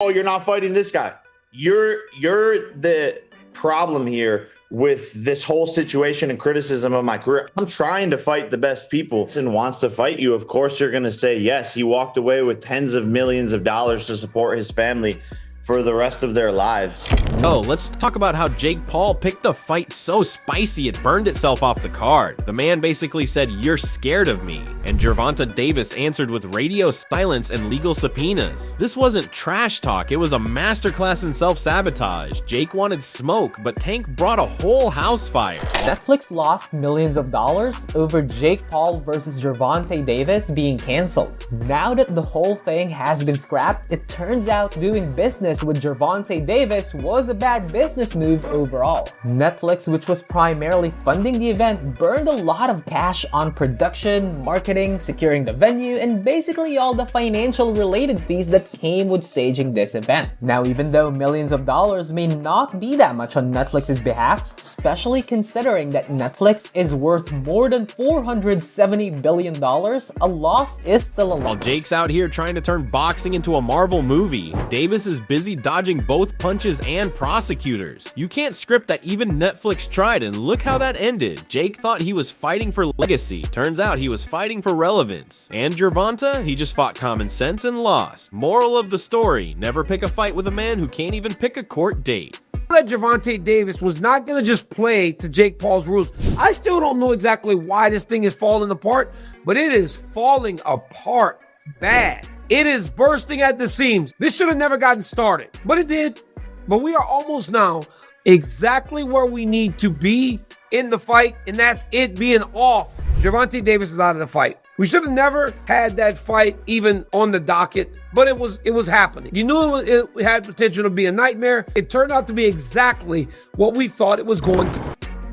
oh, you're not fighting this guy. You're the problem here with this whole situation and criticism of my career. I'm trying to fight the best people and wants to fight you. Of course, you're going to say yes. He walked away with tens of millions of dollars to support his family for the rest of their lives. Oh, let's talk about how Jake Paul picked the fight so spicy it burned itself off the card. The man basically said, "You're scared of me," and Gervonta Davis answered with radio silence and legal subpoenas. This wasn't trash talk, it was a masterclass in self-sabotage. Jake wanted smoke, but Tank brought a whole house fire. Netflix lost millions of dollars over Jake Paul versus Gervonta Davis being cancelled. Now that the whole thing has been scrapped, it turns out doing business with Gervonta Davis was a bad business move overall. Netflix, which was primarily funding the event, burned a lot of cash on production, marketing, securing the venue, and basically all the financial related fees that came with staging this event. Now, even though millions of dollars may not be that much on Netflix's behalf, especially considering that Netflix is worth more than $470 billion, a loss is still a loss. While Jake's out here trying to turn boxing into a Marvel movie, Davis is busy dodging both punches and prosecutors. You can't script that even Netflix tried, and look how that ended. Jake thought he was fighting for legacy. Turns out he was fighting for relevance. And Gervonta, he just fought common sense and lost. Moral of the story, never pick a fight with a man who can't even pick a court date. That Gervonta Davis was not going to just play to Jake Paul's rules. I still don't know exactly why this thing is falling apart, but it is falling apart bad. It is bursting at the seams. This should have never gotten started, but it did. But we are almost now exactly where we need to be in the fight, and that's it being off. Gervonta Davis is out of the fight. We should have never had that fight even on the docket, but it was happening. You knew it had potential to be a nightmare. It turned out to be exactly what we thought it was going to be.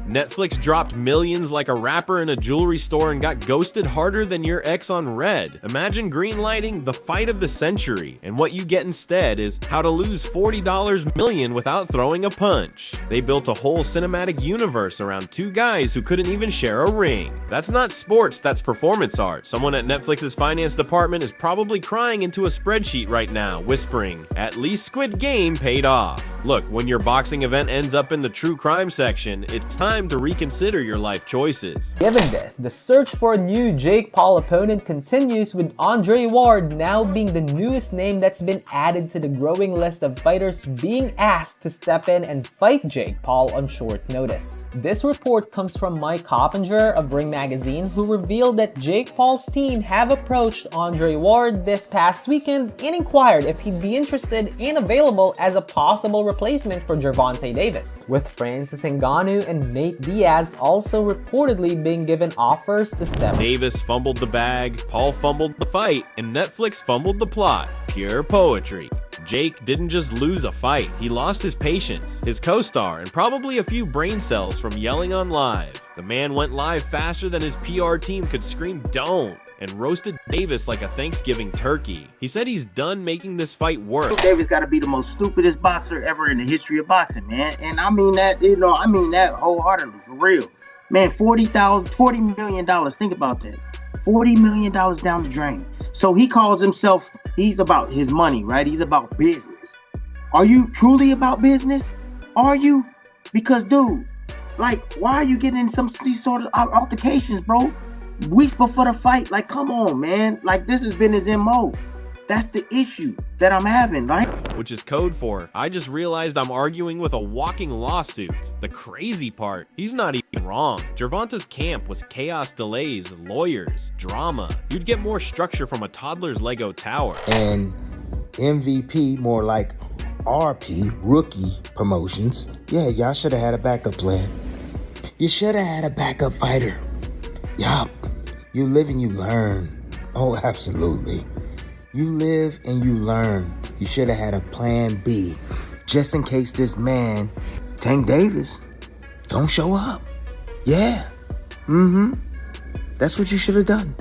Netflix dropped millions like a rapper in a jewelry store and got ghosted harder than your ex on Red. Imagine greenlighting the fight of the century, and what you get instead is how to lose $40 million without throwing a punch. They built a whole cinematic universe around two guys who couldn't even share a ring. That's not sports, that's performance art. Someone at Netflix's finance department is probably crying into a spreadsheet right now, whispering, "At least Squid Game paid off." Look, when your boxing event ends up in the true crime section, it's time to reconsider your life choices. Given this, the search for a new Jake Paul opponent continues, with Andre Ward now being the newest name that's been added to the growing list of fighters being asked to step in and fight Jake Paul on short notice. This report comes from Mike Coppinger of Ring Magazine, who revealed that Jake Paul's team have approached Andre Ward this past weekend and inquired if he'd be interested and available as a possible replacement for Gervonta Davis, with Francis Ngannou and Nate Diaz also reportedly being given offers to step. Davis fumbled the bag, Paul fumbled the fight, and Netflix fumbled the plot. Pure poetry. Jake didn't just lose a fight, he lost his patience, his co-star, and probably a few brain cells from yelling on live. The man went live faster than his PR team could scream "don't," and roasted Davis like a Thanksgiving turkey. He said he's done making this fight work. Davis got to be the most stupidest boxer ever in the history of boxing, man. And I mean that, I mean that wholeheartedly, for real. Man, $40 million, think about that. $40 million down the drain. So he calls himself, he's about his money, right? He's about business. Are you truly about business? Are you? Because, dude, like, why are you getting in these sort of altercations, bro? Weeks before the fight, like, come on, man. Like, this has been his MO. That's the issue that I'm having, right? Which is code for, I just realized I'm arguing with a walking lawsuit. The crazy part, he's not even wrong. Gervonta's camp was chaos, delays, lawyers, drama. You'd get more structure from a toddler's Lego tower. And MVP, more like RP, rookie promotions. Yeah, y'all should have had a backup plan. You should have had a backup fighter. Yup. You live and you learn. Oh, absolutely. You live and you learn. You should have had a plan B, just in case this man, Tank Davis, don't show up. Yeah. That's what you should have done.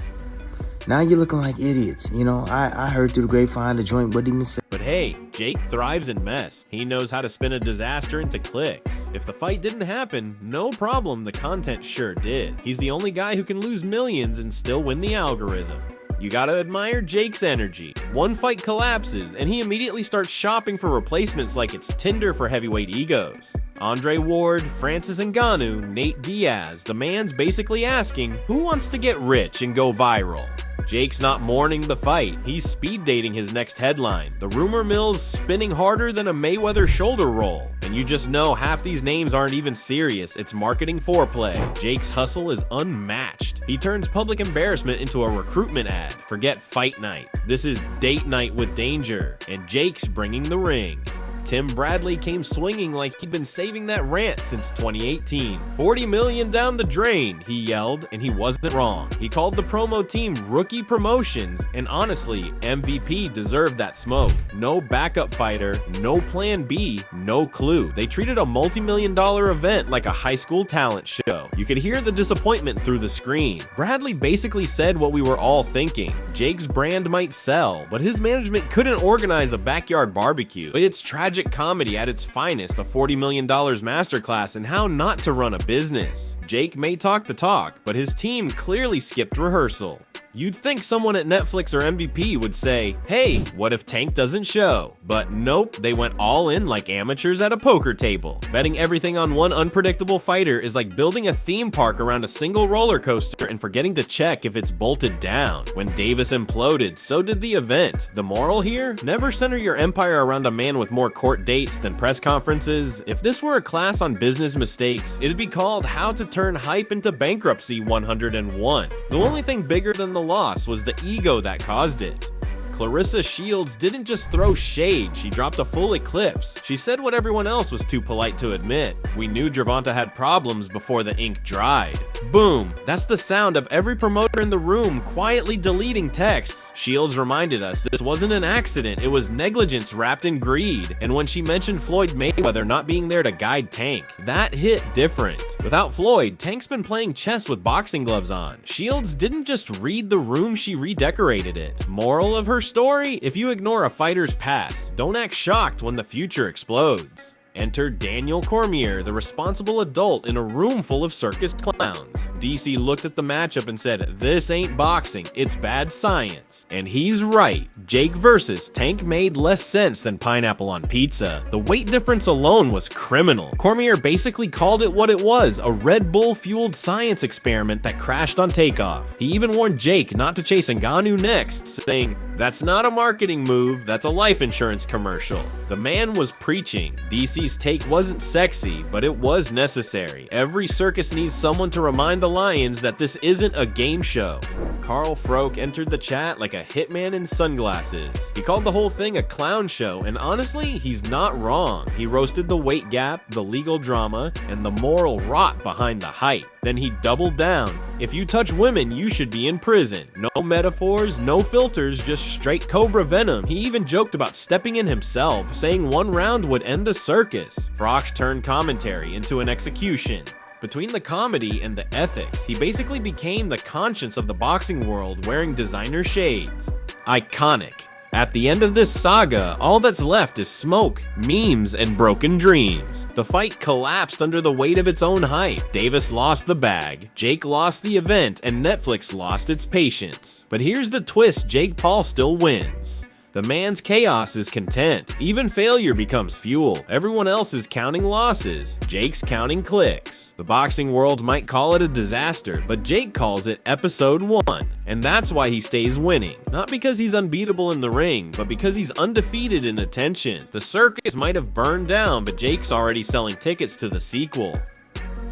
Now you're looking like idiots. You know, I heard through the grapevine the joint wouldn't even say. But hey, Jake thrives in mess. He knows how to spin a disaster into clicks. If the fight didn't happen, no problem, the content sure did. He's the only guy who can lose millions and still win the algorithm. You gotta admire Jake's energy. One fight collapses, and he immediately starts shopping for replacements like it's Tinder for heavyweight egos. Andre Ward, Francis Ngannou, Nate Diaz. The man's basically asking, who wants to get rich and go viral? Jake's not mourning the fight, he's speed dating his next headline. The rumor mill's spinning harder than a Mayweather shoulder roll. And you just know half these names aren't even serious, it's marketing foreplay. Jake's hustle is unmatched. He turns public embarrassment into a recruitment ad. Forget fight night. This is date night with danger, and Jake's bringing the ring. Tim Bradley came swinging like he'd been saving that rant since 2018. 40 million down the drain, he yelled, and he wasn't wrong. He called the promo team Rookie Promotions, and honestly, MVP deserved that smoke. No backup fighter, no plan B, no clue. They treated a multi-million-dollar event like a high school talent show. You could hear the disappointment through the screen. Bradley basically said what we were all thinking. Jake's brand might sell, but his management couldn't organize a backyard barbecue. It's tragic comedy at its finest, a $40 million masterclass in how not to run a business. Jake may talk the talk, but his team clearly skipped rehearsal. You'd think someone at Netflix or MVP would say, hey, what if Tank doesn't show? But nope, they went all in like amateurs at a poker table. Betting everything on one unpredictable fighter is like building a theme park around a single roller coaster and forgetting to check if it's bolted down. When Davis imploded, so did the event. The moral here? Never center your empire around a man with more court dates than press conferences. If this were a class on business mistakes, it'd be called How to Turn Hype into Bankruptcy 101. The only thing bigger than the loss was the ego that caused it. Clarissa Shields didn't just throw shade, she dropped a full eclipse. She said what everyone else was too polite to admit. We knew Gervonta had problems before the ink dried. Boom! That's the sound of every promoter in the room quietly deleting texts. Shields reminded us this wasn't an accident, it was negligence wrapped in greed. And when she mentioned Floyd Mayweather not being there to guide Tank, that hit different. Without Floyd, Tank's been playing chess with boxing gloves on. Shields didn't just read the room, she redecorated it. Moral of her story? If you ignore a fighter's past, don't act shocked when the future explodes. Enter Daniel Cormier, the responsible adult in a room full of circus clowns. DC looked at the matchup and said, this ain't boxing, it's bad science. And he's right. Jake versus Tank made less sense than pineapple on pizza. The weight difference alone was criminal. Cormier basically called it what it was, a Red Bull-fueled science experiment that crashed on takeoff. He even warned Jake not to chase Ngannou next, saying, that's not a marketing move, that's a life insurance commercial. The man was preaching. DC's take wasn't sexy, but it was necessary. Every circus needs someone to remind the Lions that this isn't a game show. Carl Froke entered the chat like a hitman in sunglasses. He called the whole thing a clown show, and honestly, he's not wrong. He roasted the weight gap, the legal drama, and the moral rot behind the hype. Then he doubled down. If you touch women, you should be in prison. No metaphors, no filters, just straight cobra venom. He even joked about stepping in himself, saying one round would end the circus. Froch turned commentary into an execution. Between the comedy and the ethics, he basically became the conscience of the boxing world wearing designer shades. Iconic. At the end of this saga, all that's left is smoke, memes, and broken dreams. The fight collapsed under the weight of its own hype. Davis lost the bag, Jake lost the event, and Netflix lost its patience. But here's the twist, Jake Paul still wins. The man's chaos is content. Even failure becomes fuel. Everyone else is counting losses. Jake's counting clicks. The boxing world might call it a disaster, but Jake calls it episode 1. And that's why he stays winning. Not because he's unbeatable in the ring, but because he's undefeated in attention. The circus might have burned down, but Jake's already selling tickets to the sequel.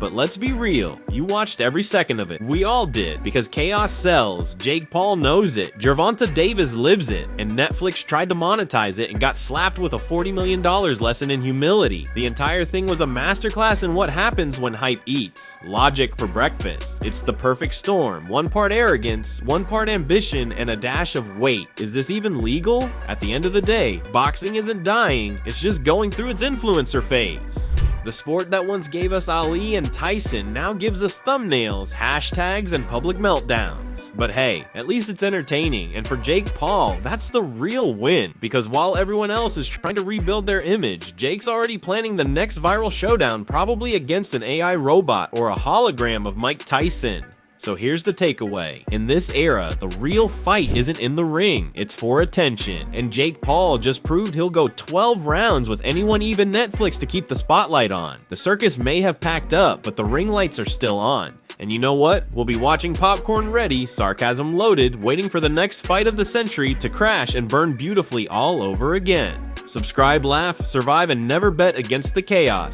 But let's be real, you watched every second of it. We all did, because chaos sells, Jake Paul knows it, Gervonta Davis lives it, and Netflix tried to monetize it and got slapped with a $40 million lesson in humility. The entire thing was a masterclass in what happens when hype eats. Logic for breakfast. It's the perfect storm. One part arrogance, one part ambition, and a dash of wait. Is this even legal? At the end of the day, boxing isn't dying, it's just going through its influencer phase. The sport that once gave us Ali and Tyson now gives us thumbnails, hashtags, and public meltdowns. But hey, at least it's entertaining, and for Jake Paul, that's the real win. Because while everyone else is trying to rebuild their image, Jake's already planning the next viral showdown, probably against an AI robot or a hologram of Mike Tyson. So here's the takeaway. In this era, the real fight isn't in the ring, it's for attention. And Jake Paul just proved he'll go 12 rounds with anyone, even Netflix, to keep the spotlight on. The circus may have packed up, but the ring lights are still on. And you know what? We'll be watching popcorn ready, sarcasm loaded, waiting for the next fight of the century to crash and burn beautifully all over again. Subscribe, laugh, survive, and never bet against the chaos.